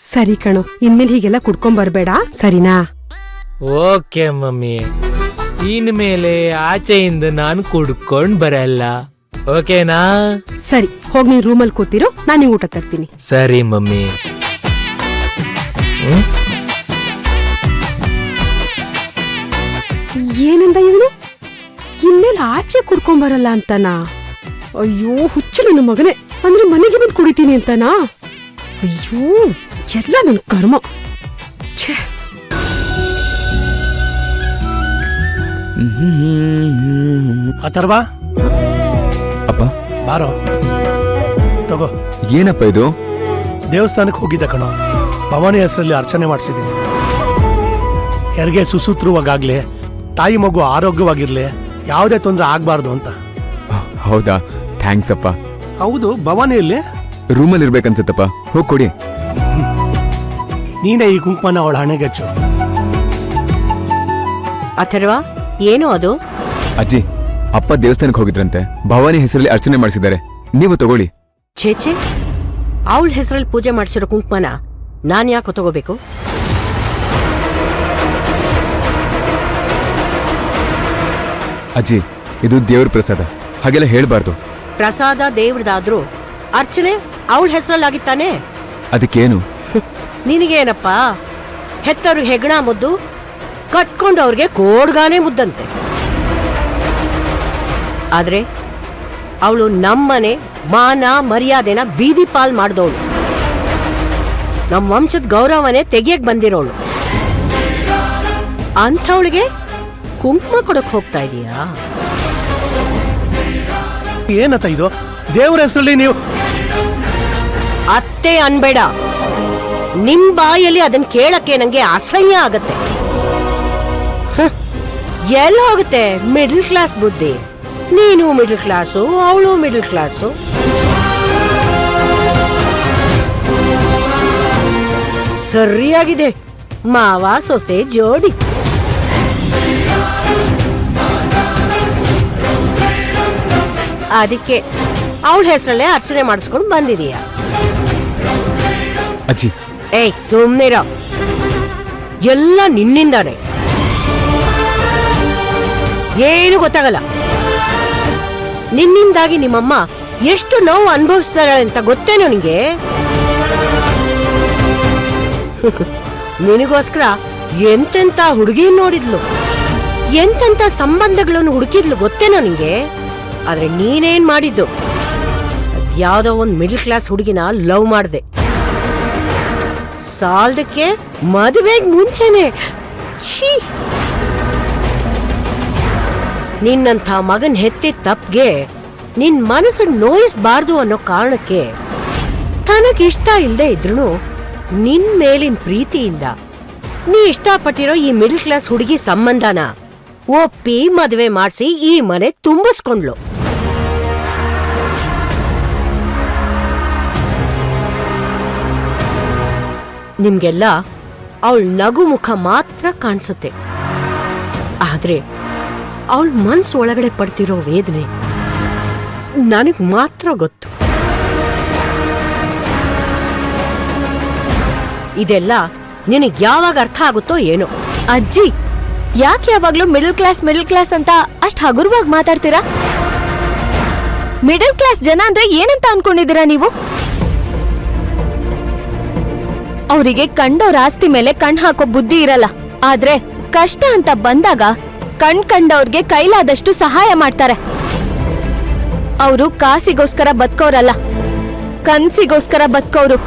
ಸರಿ ಕಣೋ, ಇನ್ಮೇಲೆ ಹೀಗೆಲ್ಲ ಕುಡ್ಕೊಂಡ್ ಬರ್ಬೇಡ, ಸರಿನಾ? ಓಕೆ ಮಮ್ಮಿ, ಇನ್ಮೇಲೆ ಆಚೆಯಿಂದ ನಾನು ಕುಡ್ಕೊಂಡ್ ಬರಲ್ಲ, ಓಕೆನಾ? ಸರಿ, ಹೋಗ್ ನೀನ್ ರೂಮಲ್ಲಿ ಕೂತಿರೋ, ನಾನು ಊಟ ತರ್ತೀನಿ. ಸರಿ ಮಮ್ಮಿ. ಏನಂದ ಇವನು? ಇನ್ಮೇಲೆ ಆಚೆ ಕುಡ್ಕೊಂಡ್ ಬರಲ್ಲ ಅಂತನಾ? ಅಯ್ಯೋ ಹುಚ್ಚು ನನ್ನ ಮಗನೇ, ಅಂದ್ರೆ ಮನೆಗೆ ಬಂದು ಕುಡಿತೀನಿ ಅಂತನಾ? ಅಯ್ಯೋ ಎಲ್ಲ ನನ್ ಕರ್ಮ. ಛೇ, ಅಥರ್ವ ಅಪ್ಪ ಬಾರೋ, ತಗೋ. ಏನಪ್ಪ ಇದು? ದೇವಸ್ಥಾನಕ್ಕೆ ಹೋಗಿದ್ದೆ ಕಣೋ, ಭವಾನಿ ಹೆಸರಲ್ಲಿ ಅರ್ಚನೆ ಮಾಡಿಸಿದ್ದೀನಿ. ಹೆರಿಗೆ ಸುಸೂತ್ರವಾಗ್ಲಿ, ತಾಯಿ ಮಗು ಆರೋಗ್ಯವಾಗಿರ್ಲಿ, ಯಾವುದೇ ತೊಂದರೆ ಆಗ್ಬಾರ್ದು ಅಂತ. ಹೌದಾ, ಥ್ಯಾಂಕ್ಸ್ ಅಪ್ಪ. ಹೌದು, ಭವಾನಿಯಲ್ಲಿ ರೂಮಲ್ಲಿ ಇರ್ಬೇಕನ್ಸತ್ತಪ್ಪ, ಹೋಗಿ ಕೊಡಿ. ನೀನೇ ಈ ಕುಂಕುಮನ ಅವಳ ಹಣೆಗೆ ಹಚ್ಚು. ಅಥರ್ವ, ಏನು ಅದು? ಅಜ್ಜಿ, ಅಪ್ಪ ದೇವಸ್ಥಾನಕ್ಕೆ ಹೋಗಿದ್ರಂತೆ, ಭವಾನಿ ಹೆಸರಲ್ಲಿ ಅರ್ಚನೆ ಮಾಡಿಸಿದ್ದಾರೆ, ನೀವು ತಗೊಳ್ಳಿ. ಛೇಛೆ, ಅವಳ ಹೆಸರಲ್ಲಿ ಪೂಜೆ ಮಾಡಿಸಿರೋ ಕುಂಕುಮನ ನಾನ್ ಯಾಕೆ ತಗೋಬೇಕು? ಅಜ್ಜಿ, ಇದು ದೇವ್ರ ಪ್ರಸಾದ, ಹಾಗೆಲ್ಲ ಹೇಳ್ಬಾರ್ದು. ಪ್ರಸಾದ ದೇವ್ರದಾದ್ರೂ ಅರ್ಚನೆ ಅವಳ ಹೆಸರಲ್ಲಾಗಿತ್ತಾನೆ. ಅದಕ್ಕೇನು? ನಿನಗೇನಪ್ಪ, ಹೆತ್ತವ್ರಿಗೆ ಹೆಗಣ ಮುದ್ದು, ಕಟ್ಕೊಂಡವ್ರಿಗೆ ಕೋಡ್ಗಾನೆ ಮುದ್ದಂತೆ. ಆದ್ರೆ ಅವಳು ನಮ್ಮನೆ ಮಾನ ಮರ್ಯಾದೆನ ಬೀದಿ ಪಾಲ್ ಮಾಡ್ದವಳು, ನಮ್ಮ ವಂಶದ ಗೌರವನೇ ತೆಗಿಯಕ್ ಬಂದಿರೋಳು. ಅಂಥವಳಿಗೆ ಕುಂಕುಮ ಕೊಡಕ್ ಹೋಗ್ತಾ ಇದೀಯಾ? ಏನತ್ತ ಇದು? ದೇವ್ರ ಹೆಸರಲ್ಲಿ ನೀವು ಅತ್ತೆ ಅನ್ಬೇಡ. ನಿಮ್ ಬಾಯಲ್ಲಿ ಅದನ್ನ ಕೇಳಕ್ಕೆ ನಂಗೆ ಅಸಹ್ಯ ಆಗತ್ತೆ. ಎಲ್ಲ ಹೋಗುತ್ತೆ ಮಿಡಲ್ ಕ್ಲಾಸ್ ಬುದ್ಧಿ. ನೀನು ಮಿಡಲ್ ಕ್ಲಾಸು, ಅವಳು ಮಿಡಲ್ ಕ್ಲಾಸು. ಸರಿಯಾಗಿದೆ, ಮಾವ ಸೊಸೆ ಜೋಡಿ. ಅದಕ್ಕೆ ಅವಳ ಹೆಸರಲ್ಲೇ ಅರ್ಚನೆ ಮಾಡಿಸ್ಕೊಂಡು ಬಂದಿದೀಯ. ಅಜ್ಜಿ, ಏಯ್ ಸುಮ್ನಿರ, ಎಲ್ಲ ನಿನ್ನಿಂದಾನೆ. ಏನು ಗೊತ್ತಾಗಲ್ಲ. ನಿನ್ನಿಂದಾಗಿ ನಿಮ್ಮಮ್ಮ ಎಷ್ಟು ನೋವು ಅನುಭವಿಸ್ತಾಳೆ ಅಂತ ಗೊತ್ತೇನೋ ನಿಂಗೆ? ನಿನಗೋಸ್ಕರ ಎಂತೆಂತ ಹುಡುಗಿ ನೋಡಿದ್ಲು, ಎಂತೆಂತ ಸಂಬಂಧಗಳನ್ನು ಹುಡುಕಿದ್ಲು ಗೊತ್ತೇನೋ ನಿಂಗೆ? ಆದ್ರೆ ನೀನೇನ್ ಮಾಡಿದ್ದು? ಅದ್ಯಾವುದೋ ಒಂದು ಮಿಡಲ್ ಕ್ಲಾಸ್ ಹುಡುಗಿನ ಲವ್ ಮಾಡ್ದೆ. ಸಾಲದಕ್ಕೆ ಮದುವೆಗೆ ಮುಂಚೆನೆ ಛೀ! ನಿನ್ನಂಥ ಮಗನ್ ಹೆತ್ತಿದ ತಪ್ಪಿಗೆ ನಿನ್ ಮನಸ್ಸನ್ನು ನೋಯಿಸಬಾರ್ದು ಅನ್ನೋ ಕಾರಣಕ್ಕೆ ತನಗಿಷ್ಟ ಇಲ್ಲದೆ ಇದ್ರು ನಿನ್ ಮೇಲಿನ ಪ್ರೀತಿಯಿಂದ ನೀ ಇಷ್ಟಪಟ್ಟಿರೋ ಈ ಮಿಡಲ್ ಕ್ಲಾಸ್ ಹುಡುಗಿ ಸಂಬಂಧನ ಒಪ್ಪಿ ಮದುವೆ ಮಾಡಿಸಿ ಈ ಮನೆ ತುಂಬಿಸ್ಕೊಂಡ್ಲು. ನಿಮ್ಗೆಲ್ಲ ಅವಳ ನಗು ಮುಖ ಮಾತ್ರ ಕಾಣಿಸುತ್ತೆ, ಆದ್ರೆ ಅವಳ ಮನ್ಸು ಒಳಗಡೆ ಪಡ್ತಿರೋ ವೇದನೆ ನನಗ್ ಮಾತ್ರ ಗೊತ್ತು. ಇದೆಲ್ಲ ನಿನಗ್ ಯಾವಾಗ ಅರ್ಥ ಆಗುತ್ತೋ ಏನೋ. ಅಜ್ಜಿ, ಯಾಕೆ ಯಾವಾಗ್ಲೂ ಮಿಡಲ್ ಕ್ಲಾಸ್ ಅಂತ ಅಷ್ಟ್ ಹಗುರವಾಗಿ ಮಾತಾಡ್ತೀರಾ? ಮಿಡಲ್ ಕ್ಲಾಸ್ ಜನ ಅಂದ್ರೆ ಏನಂತ ಅನ್ಕೊಂಡಿದ್ದೀರಾ ನೀವು? ಅವರಿಗೆ ಕಂಡವ್ರ ಆಸ್ತಿ ಮೇಲೆ ಕಣ್ ಹಾಕೋ ಬುದ್ಧಿ ಇರಲ್ಲ, ಆದ್ರೆ ಕಷ್ಟ ಅಂತ ಬಂದಾಗ ಕಂಡವ್ರಿಗೆ ಕೈಲಾದಷ್ಟು ಸಹಾಯ ಮಾಡ್ತಾರೆ. ಅವರು ಕಾಸಿಗೋಸ್ಕರ ಬದುಕೋರಲ್ಲ, ಕನ್ಸಿಗೋಸ್ಕರ ಬದುಕೋರು.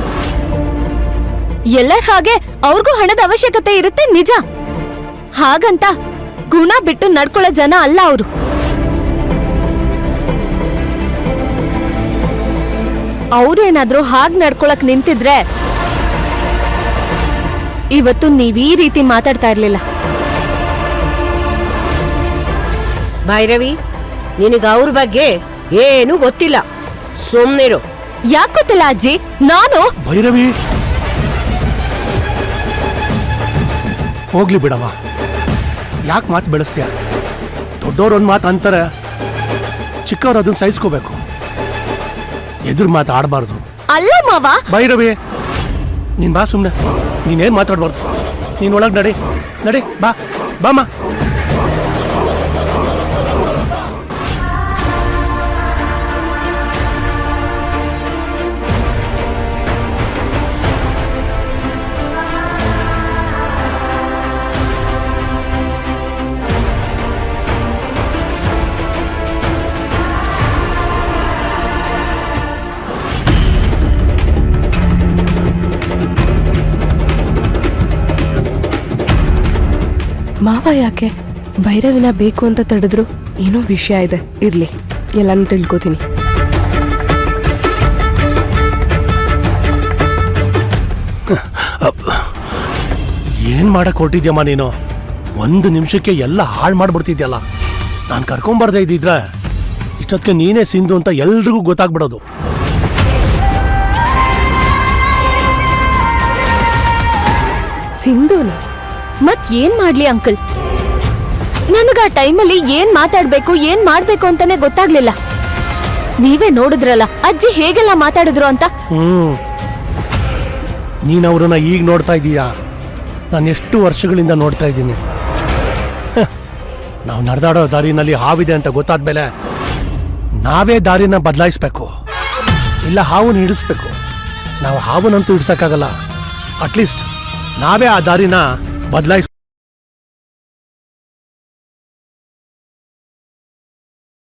ಎಲ್ಲರ ಹಾಗೆ ಅವ್ರಿಗೂ ಹಣದ ಅವಶ್ಯಕತೆ ಇರುತ್ತೆ ನಿಜ, ಹಾಗಂತ ಗುಣ ಬಿಟ್ಟು ನಡ್ಕೊಳ್ಳೋ ಜನ ಅಲ್ಲ ಅವರು. ಅವ್ರೇನಾದ್ರೂ ಹಾಗ್ ನಡ್ಕೊಳಕ್ ನಿಂತಿದ್ರೆ ಇವತ್ತು ನೀವ್ ಈ ರೀತಿ ಮಾತಾಡ್ತಾ ಇರ್ಲಿಲ್ಲ. ಭೈರವಿ, ನಿನಗ ಅವ್ರ ಬಗ್ಗೆ ಏನು ಗೊತ್ತಿಲ್ಲ, ಸುಮ್ನಿರು. ಯಾಕೆ ಗೊತ್ತಿಲ್ಲ ಅಜ್ಜಿ? ನಾನು ಭೈರವಿ, ಹೋಗ್ಲಿ ಬಿಡವ, ಯಾಕೆ ಮಾತು ಬೆಳೆಸ್ತೀಯ? ದೊಡ್ಡವ್ರ ಒಂದ್ ಮಾತು ಅಂತಾರೆ, ಚಿಕ್ಕವ್ರು ಅದನ್ನ ಸಹಿಸ್ಕೋಬೇಕು, ಎದುರು ಮಾತು ಆಡಬಾರ್ದು. ಅಲ್ಲ ಮಾವ. ಭೈರವಿ, ನೀನ್ ಬಾ ಸುಮ್ಮನೆ, ನೀನೇನ್ ಮಾತಾಡ್ಬಾರ್ದು. ನೀನ್ ಒಳಗ್ ನಡಿ ನಡಿ, ಬಾ ಬಾಮ್ಮ. ಮಾವ ಯಾಕೆ ಭೈರವಿನ ಬೇಕು ಅಂತ ತಡೆದ್ರು? ಏನೋ ವಿಷಯ ಇದೆ, ಇರ್ಲಿ, ಎಲ್ಲಾನು ತಿಳ್ಕೊತೀನಿ. ಏನ್ ಮಾಡಕ್ ಹೊರಟಿದ್ಯಮ್ಮ ನೀನು? ಒಂದು ನಿಮಿಷಕ್ಕೆ ಎಲ್ಲ ಹಾಳು ಮಾಡ್ಬಿಡ್ತಿದ್ಯಲ್ಲ. ನಾನು ಕರ್ಕೊಂಬರ್ದೇ ಇದ್ದಿದ್ರೆ ಇಷ್ಟೊತ್ತಿಗೆ ನೀನೇ ಸಿಂಧು ಅಂತ ಎಲ್ರಿಗೂ ಗೊತ್ತಾಗ್ಬಿಡೋದು. ಸಿಂಧುನ ಮತ್ ಏನ್ ಮಾಡ್ಲಿ ಅಂಕಲ್? ನನಗ ಆ ಟೈಮಲ್ಲಿ ಏನ್ ಮಾತಾಡ್ಬೇಕು ಏನ್ ಮಾಡ್ಬೇಕು ಅಂತಾನೆ ಗೊತ್ತಾಗ್ಲಿಲ್ಲ. ನೀವೇ ನೋಡಿದ್ರಲ್ಲ ಅಜ್ಜಿ ಹೇಗೆಲ್ಲ ಮಾತಾಡಿದ್ರು ಅಂತ. ನೀನ್ ಅವ್ರನ್ನ ಈಗ ನೋಡ್ತಾ ಇದ್ದೀಯಾ? ನಾನು ಎಷ್ಟು ವರ್ಷಗಳಿಂದ ನೋಡ್ತಾ ಇದ್ದೀನಿ. ನಾವು ನಡೆದಾಡೋ ದಾರಿನಲ್ಲಿ ಹಾವಿದೆ ಅಂತ ಗೊತ್ತಾದ್ಮೇಲೆ ನಾವೇ ದಾರಿನ ಬದಲಾಯಿಸ್ಬೇಕು, ಇಲ್ಲ ಹಾವನ್ನ ಹಿಡಿಸ್ಬೇಕು. ನಾವು ಹಾವನ್ನಂತೂ ಹಿಡ್ಸಕ್ಕಾಗಲ್ಲ, ಅಟ್ಲೀಸ್ಟ್ ನಾವೇ ಆ ದಾರಿನ ಬದಲಾಯಿಸ್ಬೇಕು.